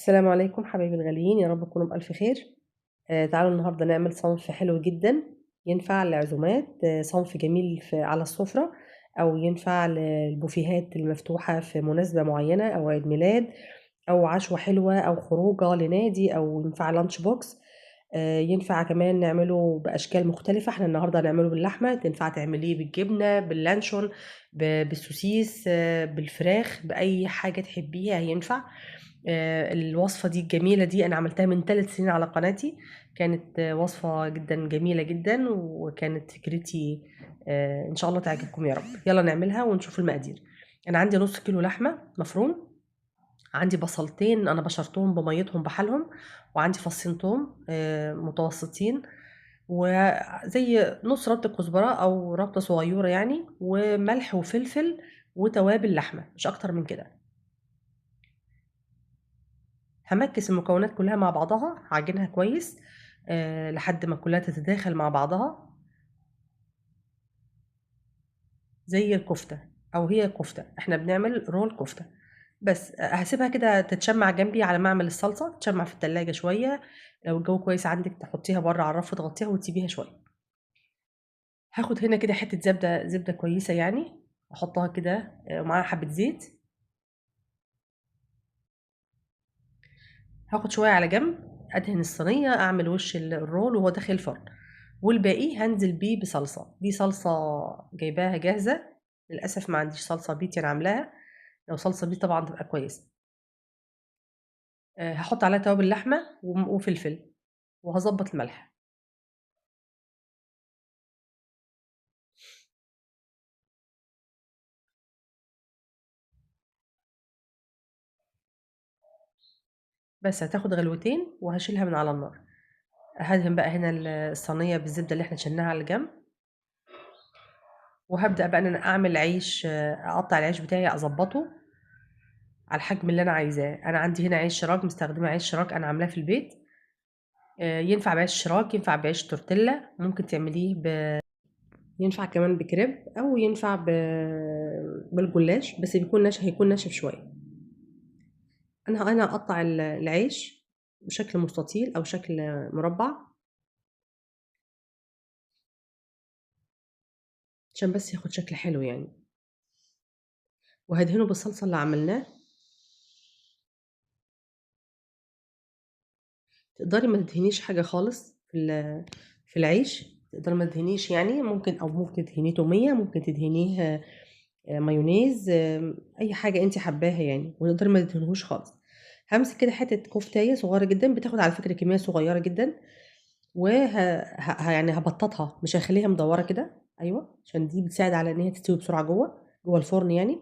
السلام عليكم حبايبي الغاليين، يا رب تكونوا بألف خير. تعالوا النهارده نعمل صنف حلو جدًا، ينفع لعزومات، صنف جميل على السفرة، أو ينفع للبوفيهات المفتوحة في مناسبة معينة أو عيد ميلاد أو عشوة حلوة أو خروجة لنادي أو ينفع lunch box. ينفع كمان نعمله بأشكال مختلفة، إحنا النهارده هنعمله باللحمة، تنفع تعمليه بالجبنة، باللانشون، بالسوسيس، بالفراخ، بأي حاجة تحبيها ينفع. الوصفة دي الجميلة دي أنا عملتها من 3 سنين على قناتي، كانت وصفة جدًا جميلة جدًا، وكانت فكرتي إن شاء الله تعجبكم يا رب. يالّا نعملها ونشوف المقادير. أنا عندي نُص كيلو لحمة مفروم، عندي بصلتين أنا بشرتهم بميتهم بحالهم، وعندي فصين توم متوسطين، وزي نُص ربطة كزبرة أو ربطة صغيرة يعني، وملح وفلفل وتوابل لحمة، مش أكتر من كده. هامكِّس المكونات كلّها مع بعضها، هاعجنها كويس لحد ما كلّها تتداخل مع بعضها زي الكفتة، أو هي كفتة، إحنا بنعمل رول كفتة. بس هاسيبها كده تتشمّع جنبي على ما أعمل الصلصة، تتشمّع في التلاجة شوية، لو الجو كويس عندِك تحطيها برّه على الرف تغطّيها وتسيبيها شوية. هاخد هنا كده حتّة زبدة كويسة يعني، أحطها كده ومعاها حبّة زيت، هاخد شوية على جنب، أدهن الصينية، أعمل وش الرول وهو داخل الفرن، والباقي هانزل بيه بصلصة. دي صلصة جايباها جاهزة، للأسف ما عنديش صلصة بيتي أنا عاملاها، لو صلصة بيت طبعًا تبقى كويسة. هاحط عليها توابل لحمة وفلفل، وهاضبّط الملح. بس هتاخد غلوتين وهاشيلها من على النار. هادهن بقى هنا الصينية بالزبدة اللي إحنا شيلناها على جنب، وهابدأ بقى إن أنا أعمل عيش، أقطّع العيش بتاعي أضبّطه على الحجم اللي أنا عايزاه. أنا عندي هنا عيش شراك، مستخدمة عيش شراك أنا عاملاه في البيت. ينفع بعيش شراك، ينفع بعيش تورتيلا، ممكن تعمليه ينفع كمان بكريب أو ينفع بالجلاش، بس هيكون ناشف شوية. أنا هاقطّع العيش بشكل مستطيل أو شكل مربع، عشان بس ياخد شكل حلو يعني، وهادهنه بالصلصة اللي عملناه. تقدري ما تدهنيش حاجة خالص في العيش، تقدري ما تدهنيش يعني، ممكن تدهنيه تومية، ممكن تدهنيه مايونيز، أي حاجة أنتِ حاباها يعني، وتقدري ما تدهنيهوش خالص. هامسك كده حتة كفتاية صغيرة جدًا، بتاخد على فكرة كمية صغيرة جدًا، وه ه يعني هابططها، مش هاخليها مدورة كده، أيوه، عشان دي بتساعد على إن هي تستوي بسرعة جوه الفرن يعني.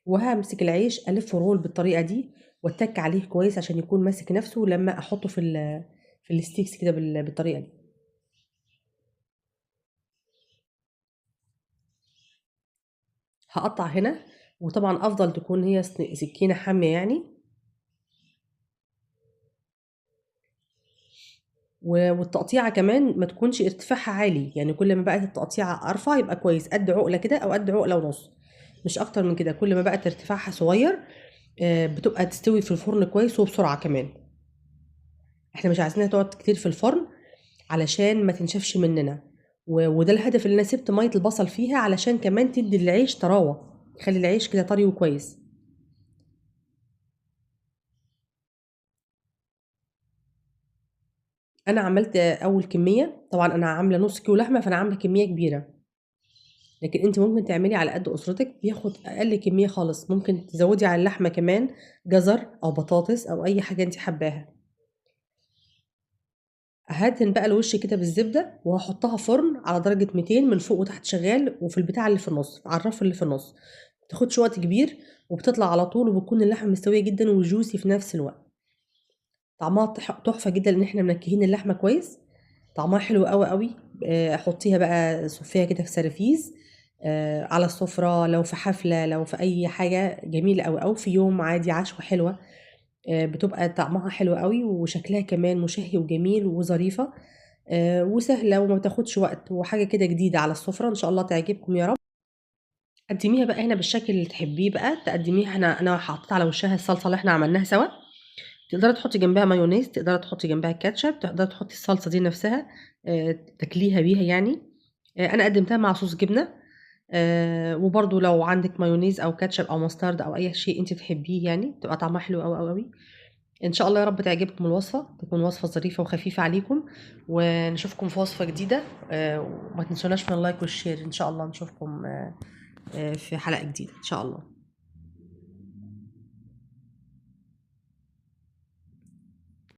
وهامسك العيش ألفه رول بالطريقة دي، واتك عليه كويس عشان يكون ماسك نفسه لما أحطه في الستيكس كده بالطريقة دي. هاقطّع هنا، وطبعًا أفضل تكون هي سكينة حامية يعني، والتقطيعة كمان ما تكونش ارتفاعها عالي، يعني كل ما بقت التقطيعة أرفع يبقى كويس، قد عُقلة كده أو قد عُقلة ونُص، مش أكتر من كده. كل ما بقت ارتفاعها صغير بتبقى تستوي في الفرن كويس وبسرعة كمان. إحنا مش عايزينها تقعد كتير في الفرن علشان ما تنشفش مننا، وده الهدف اللي أنا سِبت مَيّة البصل فيها علشان كمان تدّي للعيش طراوة، تخلّي العيش كده طري وكويس. أنا عملت أول كمية، طبعًا أنا عاملة نُص كيلو لحمة، فأنا عاملة كمية كبيرة، لكن أنتِ ممكن تعملي على قد أسرتِك، بياخد أقل كمية خالص، ممكن تزوّدي على اللحمة كمان جزر أو بطاطس أو أي حاجة أنتِ حاباها. هادهن بقى الوش كده بالزبدة، وهاحطها فرن على درجة 200 من فوق وتحت شغال، وفي البتاعة اللي في النُص، على الرف اللي في النُص، ما بتاخدش وقت كبير، وبتطلع على طول، وبتكون اللحمة مستوية جدًا وjuicy في نفس الوقت. طعمها تحفة جدًا لإن إحنا منكهين اللحمة كويس، طعمها حلو أوي، أوي. حطيها بقى صُفّيها كده في سرافيز على السفرة، لو في حفلة، لو في أي حاجة جميلة أوي، أو في يوم عادي عشوة حلوة، بتبقى طعمها حلو أوي، وشكلها كمان مشهي وجميل وظريفة، وسهلة وما بتاخدش وقت، وحاجة كده جديدة على السفرة، إن شاء الله تعجبكم يا رب. قدّميها بقى هنا بالشكل اللي تحبيه بقى، تقدّميها. أنا حطيت على وشها الصلصة اللي إحنا عملناها سوا، تقدري تحطي جنبها مايونيز، تقدري تحطي جنبها كاتشب، تقدري تحطي الصلصه دي نفسها تاكليها بيها يعني. انا قدمتها مع صوص جبنه. وبرضو لو عندك مايونيز او كاتشب او ماسترد او اي شيء انت تحبيه يعني تبقى طعمها حلو قوي قوي قوي. ان شاء الله يا رب تعجبكم الوصفه، تكون وصفه ظريفه وخفيفه عليكم، ونشوفكم في وصفه جديده. وما تنسوناش من اللايك والشير. ان شاء الله نشوفكم في حلقه جديده ان شاء الله.